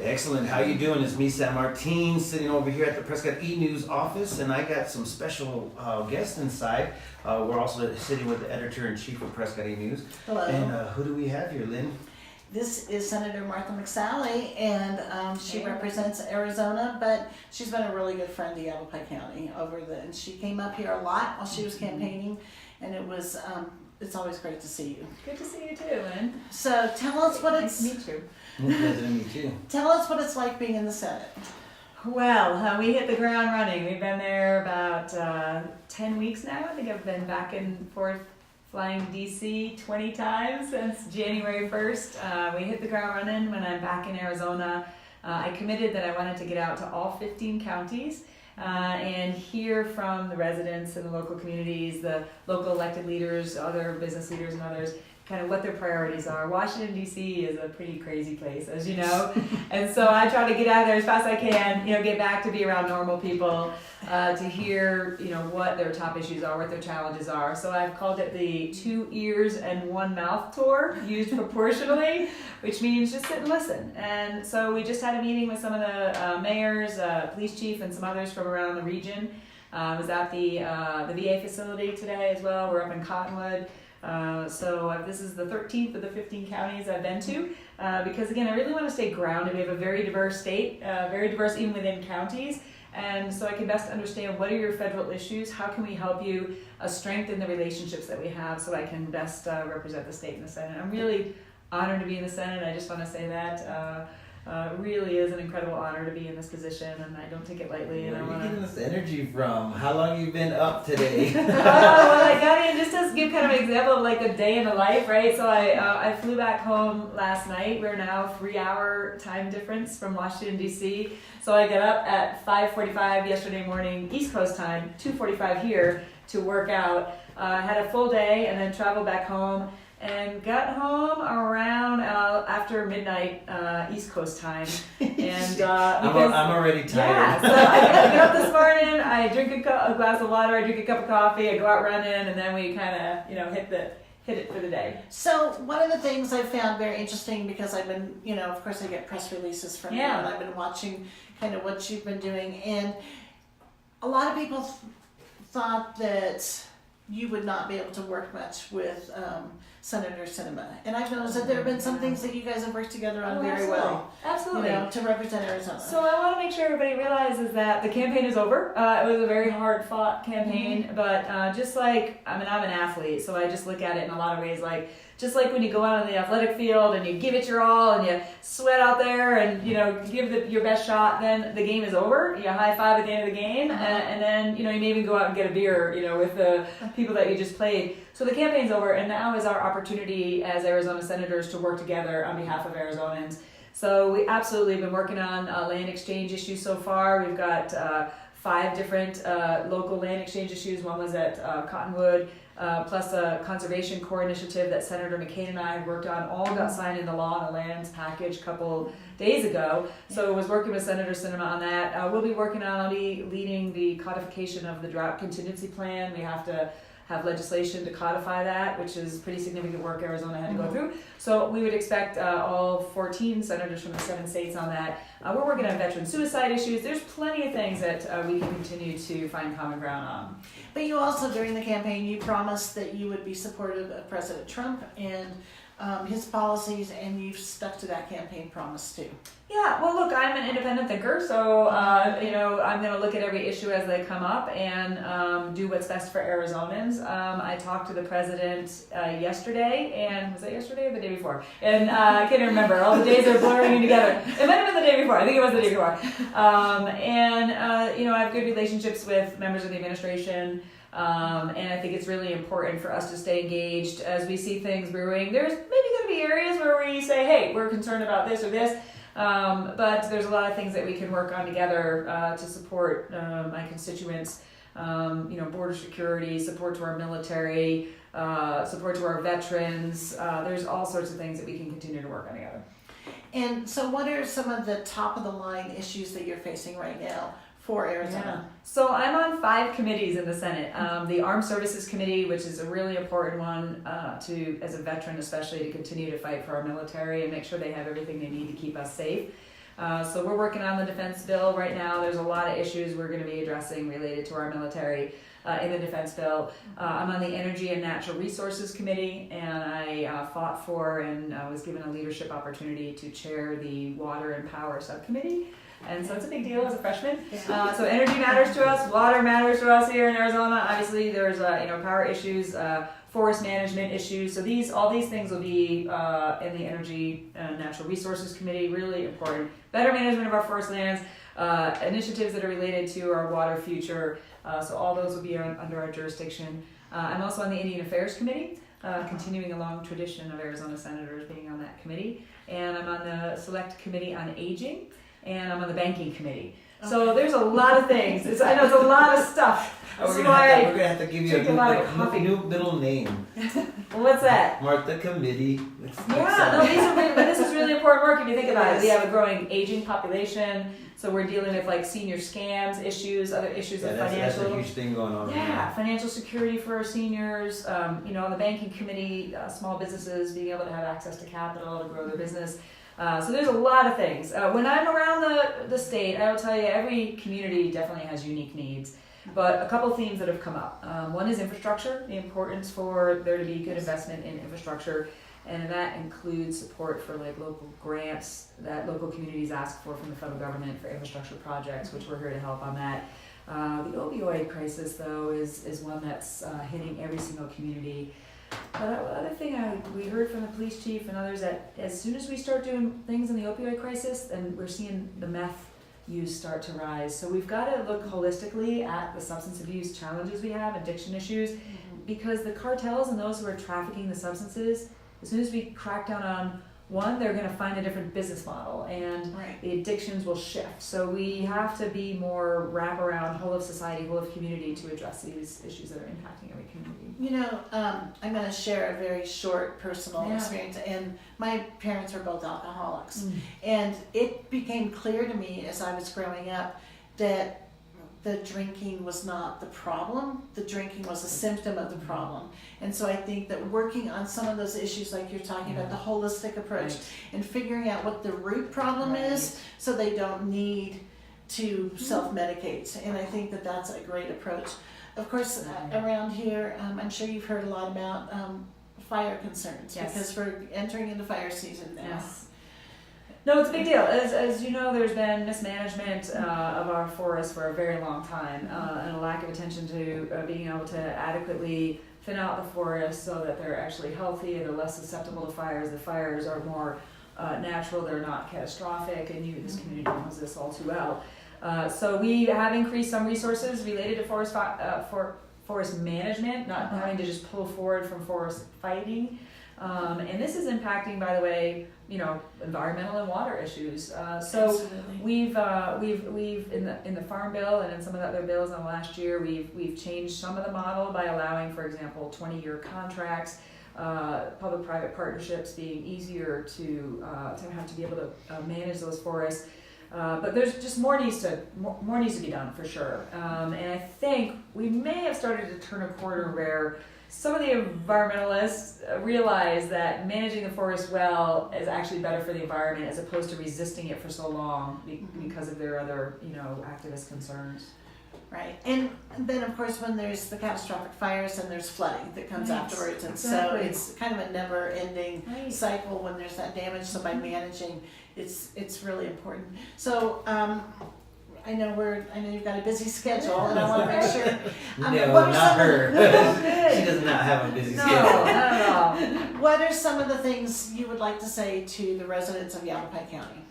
Excellent. How you doing? It's me, San Martin, sitting over here at the Prescott eNews office, and I got some special guests inside. We're also sitting with the editor-in-chief of Prescott eNews. Hello. And who do we have here, Lynn? This is Senator Martha McSally, and she represents Arizona, but she's been a really good friend to Yavapai County and she came up here a lot while she was campaigning, and it's always great to see you. Good to see you too, Lynn. So tell us what Nice to meet you. Pleasure to meet you. Tell us what it's like being in the Senate. Well, we hit the ground running. We've been there about 10 weeks now. I think I've been back and forth flying DC 20 times since January 1st. We hit the ground running when I'm back in Arizona. I committed that I wanted to get out to all 15 counties and hear from the residents and the local communities, the local elected leaders, other business leaders and others, kind of what their priorities are. Washington, D.C. is a pretty crazy place, as you know. And so I try to get out of there as fast as I can, get back to be around normal people, to hear, what their top issues are, what their challenges are. So I've called it the 2 ears and 1 mouth tour, used proportionally, which means just sit and listen. And so we just had a meeting with some of the mayors, police chief, and some others from around the region. I was at the VA facility today as well. We're up in Cottonwood. So this is the 13th of the 15 counties I've been to, because again, I really want to stay grounded. We have a very diverse state, very diverse even within counties, and so I can best understand what are your federal issues, how can we help you strengthen the relationships that we have so I can best represent the state in the Senate. I'm really honored to be in the Senate. I just want to say that. It really is an incredible honor to be in this position, and I don't take it lightly. Where are you getting this energy from? How long you been up today? Well, I got in just to give kind of an example of like a day in the life, right? So I flew back home last night. We're now 3-hour time difference from Washington, D.C. So I got up at 5:45 yesterday morning, East Coast time, 2:45 here to work out. Had a full day and then traveled back home. And got home around after midnight East Coast time, and I'm already tired. Yeah, so I get up this morning. I drink a glass of water. I drink a cup of coffee. I go out running, and then we kind of hit it for the day. So one of the things I found very interesting, because I've been, of course I get press releases from you, and I've been watching kind of what you've been doing, and a lot of people thought that you would not be able to work much with Senator Sinema. And I've noticed that there have been some things that you guys have worked together on very well. Absolutely. To represent Arizona. So I want to make sure everybody realizes that the campaign is over. It was a very hard fought campaign, but just like, I'm an athlete, so I just look at it in a lot of ways just like when you go out on the athletic field and you give it your all and you sweat out there and give your best shot, then the game is over. You high five at the end of the game, and then you may even go out and get a beer with the people that you just played. So the campaign's over, and now is our opportunity as Arizona senators to work together on behalf of Arizonans. So we absolutely have been working on land exchange issues so far. We've got 5 different local land exchange issues. One was at Cottonwood, plus a Conservation Corps initiative that Senator McCain and I had worked on. All got signed into law in the lands package a couple days ago. So I was working with Senator Sinema on that. I'll be leading the codification of the drought contingency plan. We have to have legislation to codify that, which is pretty significant work Arizona had to go through. So we would expect all 14 senators from the 7 states on that. We're working on veteran suicide issues. There's plenty of things that we can continue to find common ground on. But you also, during the campaign, you promised that you would be supportive of President Trump and his policies, and you've stuck to that campaign promise too. Yeah, well, look, I'm an independent thinker, so I'm going to look at every issue as they come up and do what's best for Arizonans. I talked to the president yesterday, and was that yesterday or the day before? And I can't remember. All the days are blurring together. It might have been the day before. I think it was the day before. I have good relationships with members of the administration. And I think it's really important for us to stay engaged as we see things brewing. There's maybe going to be areas where we say, hey, we're concerned about this or this, but there's a lot of things that we can work on together to support my constituents. Border security, support to our military, support to our veterans. There's all sorts of things that we can continue to work on together. And so what are some of the top of the line issues that you're facing right now for Arizona? Yeah. So I'm on 5 committees in the Senate. The Armed Services Committee, which is a really important one as a veteran especially, to continue to fight for our military and make sure they have everything they need to keep us safe. So we're working on the defense bill right now. There's a lot of issues we're going to be addressing related to our military in the defense bill. I'm on the Energy and Natural Resources Committee, and I fought for and was given a leadership opportunity to chair the Water and Power Subcommittee. And so it's a big deal as a freshman. So energy matters to us, water matters to us here in Arizona. Obviously, there's power issues, forest management issues. So all these things will be in the Energy and Natural Resources Committee. Really important. Better management of our forest lands, initiatives that are related to our water future. So all those will be under our jurisdiction. I'm also on the Indian Affairs Committee, continuing a long tradition of Arizona senators being on that committee. And I'm on the Select Committee on Aging. And I'm on the banking committee. So there's a lot of things. I know it's a lot of stuff. We're gonna have to give you a new middle name. What's that? Martha Committee. But this is really important work if you think about it. We have a growing aging population, so we're dealing with like senior scams issues, other issues of financial. That's a huge thing going on. Yeah, financial security for our seniors. On the banking committee, small businesses being able to have access to capital to grow their business. So there's a lot of things. When I'm around the state, I will tell you every community definitely has unique needs. But a couple themes that have come up. One is infrastructure, the importance for there to be good investment in infrastructure. And that includes support for like local grants that local communities ask for from the federal government for infrastructure projects, which we're here to help on that. The opioid crisis, though, is one that's hitting every single community. But the other thing we heard from the police chief and others that as soon as we start doing things in the opioid crisis, then we're seeing the meth use start to rise. So we've got to look holistically at the substance abuse challenges we have, addiction issues, because the cartels and those who are trafficking the substances, as soon as we crack down on one, they're going to find a different business model, and the addictions will shift. So we have to be more wraparound, whole of society, whole of community to address these issues that are impacting every community. I'm going to share a very short personal experience. And my parents were both alcoholics. And it became clear to me as I was growing up that the drinking was not the problem. The drinking was a symptom of the problem. And so I think that working on some of those issues like you're talking about, the holistic approach, and figuring out what the root problem is so they don't need to self-medicate. And I think that that's a great approach. Of course, around here, I'm sure you've heard a lot about fire concerns because we're entering into fire season now. Yes. No, it's a big deal. As you know, there's been mismanagement of our forests for a very long time and a lack of attention to being able to adequately thin out the forests so that they're actually healthy and they're less susceptible to fires. The fires are more natural, they're not catastrophic, and this community knows this all too well. So we have increased some resources related to forest management, not having to just pull forward from forest fighting. And this is impacting, by the way, environmental and water issues. So we've in the Farm Bill and in some of the other bills in the last year, we've changed some of the model by allowing, for example, 20-year contracts, public-private partnerships being easier to have to be able to manage those forests. But there's just more needs to be done for sure. And I think we may have started to turn a corner where some of the environmentalists realize that managing the forest well is actually better for the environment as opposed to resisting it for so long because of their other, activist concerns. Right. And then, of course, when there's the catastrophic fires, and there's flooding that comes afterwards. And so it's kind of a never-ending cycle when there's that damage. So by managing, it's really important. So I know you've got a busy schedule, and I want to make sure. No, not her. She does not have a busy schedule. No, not at all. What are some of the things you would like to say to the residents of Yavapai County?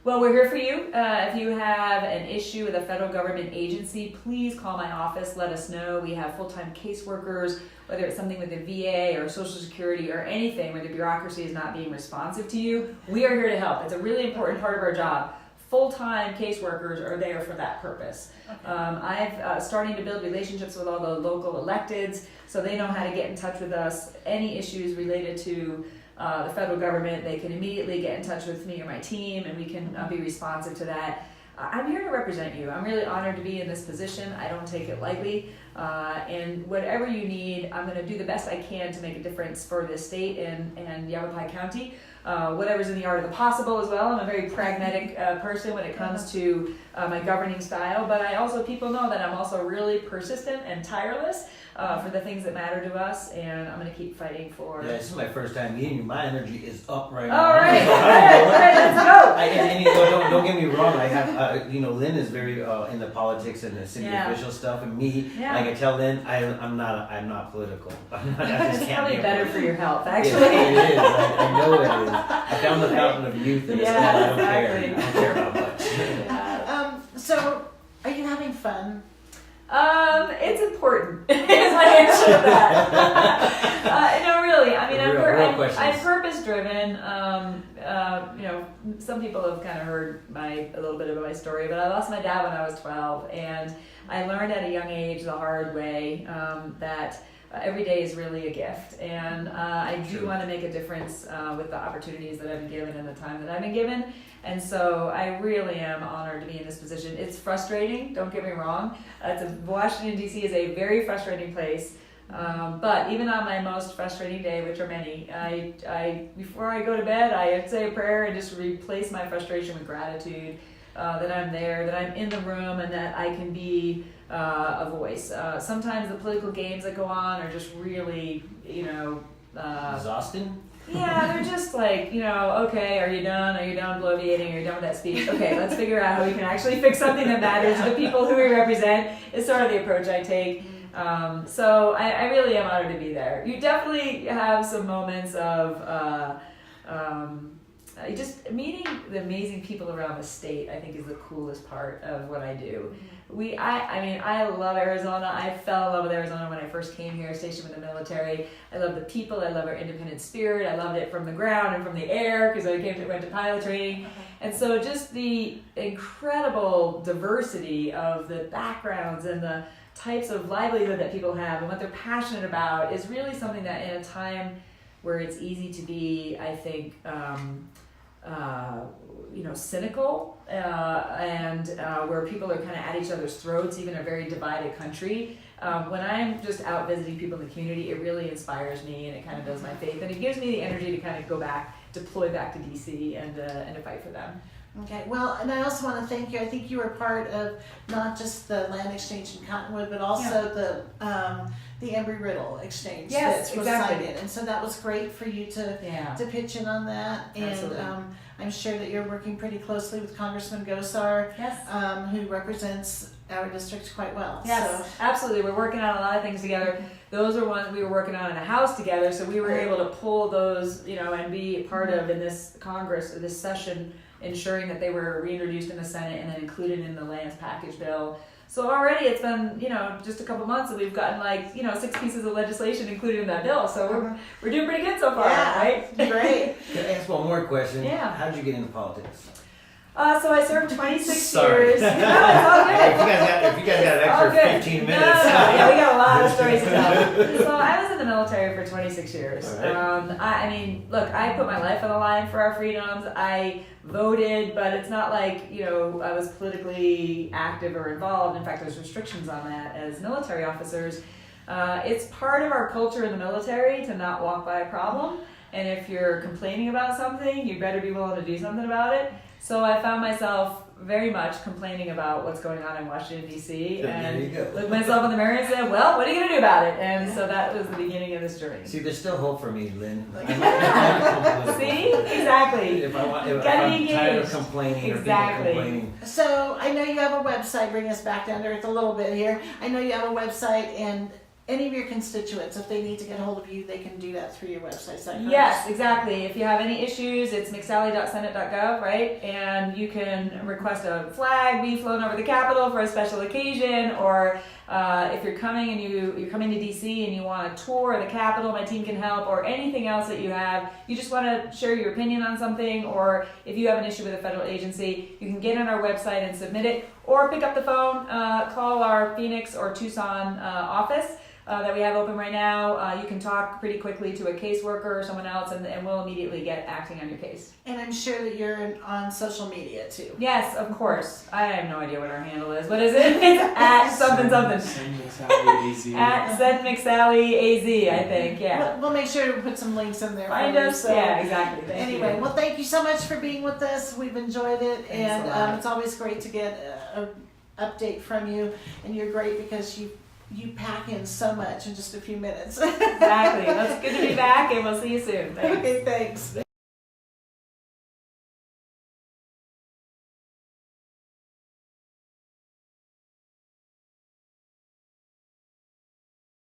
Well, we're here for you. If you have an issue with a federal government agency, please call my office. Let us know. We have full-time caseworkers, whether it's something with the VA or Social Security or anything where the bureaucracy is not being responsive to you. We are here to help. It's a really important part of our job. Full-time caseworkers are there for that purpose. Okay. I've starting to build relationships with all the local electeds so they know how to get in touch with us. Any issues related to the federal government, they can immediately get in touch with me or my team, and we can be responsive to that. I'm here to represent you. I'm really honored to be in this position. I don't take it lightly. And whatever you need, I'm going to do the best I can to make a difference for this state and Yavapai County. Whatever's in the art of the possible as well. I'm a very pragmatic person when it comes to my governing style, but people know that I'm also really persistent and tireless for the things that matter to us, and I'm going to keep fighting for. Yeah, this is my first time meeting you. My energy is up right All now. right, all right, let's go. Don't get me wrong. I have, Lynn is very into politics and the city official stuff, and me, like I tell Lynn, I'm not political. I just It's can't probably be better for your health, actually. It is. I know it is. I found the fountain of youth in this town. I don't care. I don't care about much. So, are you having fun? It's important. Is my answer to that. No, really. I mean, I'm purpose driven. Some people have kind of heard a little bit of my story, but I lost my dad when I was 12, and I learned at a young age the hard way that every day is really a gift, and I do want to make a difference with the opportunities that I've been given and the time that I've been given. And so I really am honored to be in this position. It's frustrating, don't get me wrong. Washington, D.C. is a very frustrating place. But even on my most frustrating day, which are many, I before I go to bed, I say a prayer and just replace my frustration with gratitude that I'm there, that I'm in the room, and that I can be a voice. Sometimes the political games that go on are just really, Exhausting? Yeah, they're just like, okay, are you done? Are you done bloviating? Are you done with that speech? Okay, let's figure out how we can actually fix something that matters to the people who we represent, is sort of the approach I take. So I really am honored to be there. You definitely have some moments of just meeting the amazing people around the state, I think, is the coolest part of what I do. I love Arizona. I fell in love with Arizona when I first came here, stationed with the military. I love the people. I love our independent spirit. I loved it from the ground and from the air because I went to pilot training. And so just the incredible diversity of the backgrounds and the types of livelihood that people have and what they're passionate about is really something that in a time where it's easy to be, I think, cynical and where people are kind of at each other's throats, even a very divided country. When I'm just out visiting people in the community, it really inspires me and it kind of builds my faith, and it gives me the energy to kind of go back, deploy back to DC and to fight for them. Okay, well, and I also want to thank you. I think you were part of not just the land exchange in Cottonwood, but also the Embry-Riddle exchange Yes, that was exactly. cited. And so that was great for you to pitch in on that. And Absolutely. I'm sure that you're working pretty closely with Congressman Gosar, Yes. who represents our district quite well. Yes, So, absolutely. We're working on a lot of things together. Those are ones we were working on in the House together, so we were able to pull those, and be part of in this Congress, this session, ensuring that they were reintroduced in the Senate and then included in the lands package bill. So already it's been, just a couple months and we've gotten 6 pieces of legislation included in that bill. So we're doing pretty good so far, right? Great. Can I ask one more question? Yeah. How did you get into politics? So I served 26 Sorry. years. No, it's all good. If you guys got an All extra good. 15 No, minutes. yeah, we got a lot of stories to tell. So I was in the military for 26 years. All right. Look, I put my life on the line for our freedoms. I voted, but it's not like, I was politically active or involved. In fact, there's restrictions on that as military officers. It's part of our culture in the military to not walk by a problem. And if you're complaining about something, you better be willing to do something about it. So I found myself very much complaining about what's going on in Washington, D.C. and looked myself in the mirror and said, well, what are you going to do about it? And so that was the beginning of this journey. See, there's still hope for me, Lynn. See? Exactly. If I'm engaged. tired of complaining or people complaining. So I know you have a website. Bring us back down to earth a little bit here. I know you have a website, and any of your constituents, if they need to get a hold of you, they can do that through your website. Is that correct? Yes, exactly. If you have any issues, it's mcsally.senate.gov, right? And you can request a flag be flown over the Capitol for a special occasion, or if you're coming and you're coming to DC and you want a tour of the Capitol, my team can help, or anything else that you have. You just want to share your opinion on something, or if you have an issue with a federal agency, you can get on our website and submit it, or pick up the phone, call our Phoenix or Tucson office. that we have open right now. You can talk pretty quickly to a caseworker or someone else, and we'll immediately get acting on your case. And I'm sure that you're on social media too. Yes, of course. I have no idea what our handle is. What is it? It's at something something. Send McSally AZ. At Send McSally AZ, I think. Yeah. We'll make sure to put some links in there. Find for you, us. so. Yeah, exactly. Thank Anyway, you. well, thank you so much for being with us. We've enjoyed it, Thanks a lot. and it's always great to get an update from you. And you're great because you pack in so much in just a few minutes. Exactly. Well, it's good to be back, and we'll see you soon. Thanks. Okay, thanks.